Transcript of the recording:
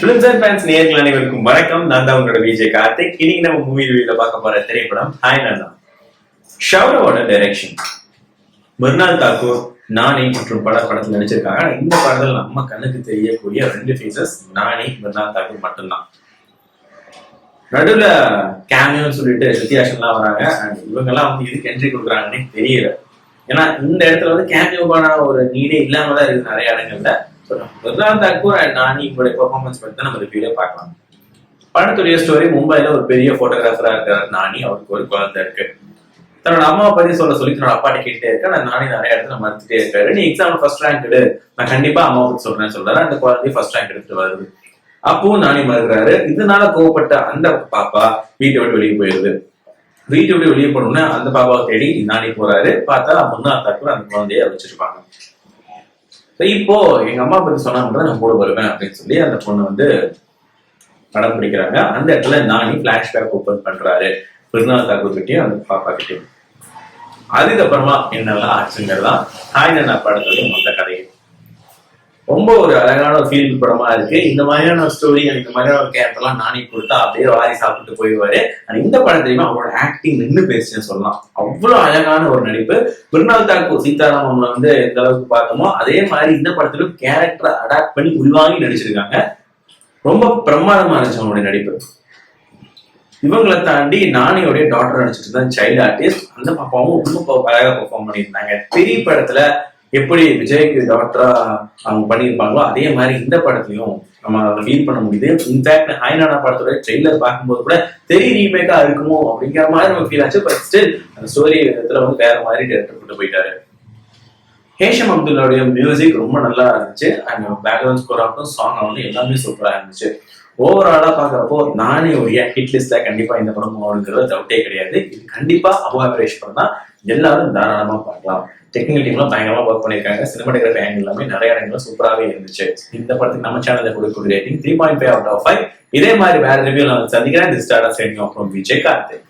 Films and fans நேயர்கள் அனைவருக்கும் வணக்கம். நான் தான் உங்களோட விஜய் கார்த்திக். இன்னைக்கு நம்ம மூவி ரிவ்யூல பார்க்க போற திரைப்படம் ஹாய் நானா. ஷௌரவோட டைரக்ஷன். மிர்னால் தாக்கூர், நானி மற்றும் படத்துல நடிச்சிருக்காங்க. இந்த படத்துல நம்ம கண்ணுக்கு தெரியக்கூடிய ரெண்டு ஃபேஸஸ் நானி, மிர்னால் தாக்கூர் மட்டும்தான். நடுவுல கேமியோன்னு சொல்லிட்டு வித்தியாசம்லாம் வராங்க. இவங்க எல்லாம் இதுக்கு என்ட்ரி கொடுக்குறாங்கன்னு தெரியல. ஏன்னா இந்த இடத்துல கேமியோவான ஒரு நீடே இல்லாமதான் இருக்கு நிறைய இடங்கள்ல. மிர்னால் தாக்கூர் அண்ட் நானி இவங்களுடைய பெர்ஃபார்மன்ஸ் பத்தி தான் நம்ம ரிவ்யூல பார்க்கலாம். படத்துடைய ஸ்டோரி, மும்பைல ஒரு பெரிய போட்டோகிராஃபரா இருக்கிறார் நானி. அவருக்கு ஒரு குழந்தை இருக்கு. தன்னோட அம்மாவை பத்தி சொல்லி தன்னோட அப்பாட்ட கேட்டே இருக்க. நான் நானி நிறைய இடத்துல மறுத்துட்டே இருக்காரு. நீ எக்ஸாம்ல ஃபர்ஸ்ட் ரேங்க் எடு, நான் கண்டிப்பா அம்மா பத்தி சொல்றாரு. அந்த குழந்தைய ஃபர்ஸ்ட் ரேங்க் எடுத்துட்டு வருது. அப்பவும் நானி மறுக்கிறாரு. இதனால கோவப்பட்ட அந்த பாப்பா வீட்டை விட்டு வெளியே போயிருது. வீட்டை விட்டு வெளியே போனோம்னா அந்த பாப்பாவை தேடி நானி போறாரு. பார்த்தா மிர்னால் தாக்கூர் அந்த குழந்தைய வச்சிருப்பாங்க. இப்போ எங்க அம்மா பத்தி சொன்னா மட்டும் நான் கூட வருவேன் அப்படின்னு சொல்லி அந்த பொண்ணு படம் பிடிக்கிறாங்க. அந்த இடத்துல நானி பிளாஷ்பேக் ஓபன் பண்றாரு மிர்னால் தாக்கூர் கிட்டயும் அந்த பாப்பா கிட்டயும். அதுக்கப்புறமா என்னெல்லாம் ஆச்சுங்கிறதா ஹாய் நானா படத்துடைய மொத்த கதையை. ரொம்ப ஒரு அழகான ஒரு ஃபீல் படமா இருக்கு. இந்த மாதிரியான ஸ்டோரி, இந்த மாதிரியான ஒரு கேரக்டர்லாம் நானி கொடுத்தா அப்படியே வாரி சாப்பிட்டு போயிடுவாரு. இந்த படத்துலயுமே அவரோட ஆக்டிங் நின்று பேசுன்னு சொல்லலாம். அவ்வளவு அழகான ஒரு நடிப்பு. மிர்னால் தாக்கூர் சீதாராமன் எந்த அளவுக்கு பார்த்தோமோ அதே மாதிரி இந்த படத்துல கேரக்டரை அடாப்ட் பண்ணி உள்வாங்கி நடிச்சிருக்காங்க. ரொம்ப பிரமாதமா இருந்துச்சு அவங்களுடைய நடிப்பு. இவங்களை தாண்டி நானியோடைய டாக்டர் நடிச்சிட்டு இருந்தா சைல்டு ஆர்டிஸ்ட். அந்த பாப்பாவும் ரொம்ப அழகா பெர்ஃபார்ம் பண்ணியிருந்தாங்க. பெரிய படத்துல எப்படி விஜய்க்கு டாக்டரா அவங்க பண்ணியிருப்பாங்களோ அதே மாதிரி இந்த படத்துலயும் நம்ம ஃபீல் பண்ண முடியுது. இன்ஃபேக்ட் ஹாய் நானா படத்தோட ட்ரெய்லர் பார்க்கும்போது கூட தெரிய ரீமேக்கா இருக்குமோ அப்படிங்கிற மாதிரி நம்ம ஃபீல் ஆச்சு. பட் ஸ்டில் அந்த ஸ்டோரி இடத்துல வேற மாதிரி டேரக்டர் கொண்டு போயிட்டாரு. ஹேஷம் அப்துல்லாவுடைய மியூசிக் ரொம்ப நல்லா இருந்துச்சு. அண்ட் பேக்ரவுண்ட் ஸ்கோர் ஆகட்டும், சாங் ஆகட்டும் எல்லாமே சூப்பரா இருந்துச்சு. ஓவராலா பாக்குறப்போ நானியோடைய ஹிட் லிஸ்ட்ல கண்டிப்பா இந்த படம் ஆகுங்கிறது டவுட்டே கிடையாது. இது கண்டிப்பா அவாபரேஷன் படம் தான். எல்லாரும் தாராளமா பார்க்கலாம். டெக்னிக்கல் டீம்லாம் பயங்கரமா ஒர்க் பண்ணிருக்காங்க. சினிமாட்டோகிராஃபி ஆங்கிள் எல்லாமே நிறைய இடங்கள் சூப்பராகவே இருந்துச்சு. இந்த படத்துக்கு நம்ம சேனல்ல கொடுக்கக்கூடிய ரேட்டிங் 3.5 out of 5. இதே மாதிரி வேற ரிவ்யூ நான் சந்திக்கிறேன். விஜய் கார்த்திக்.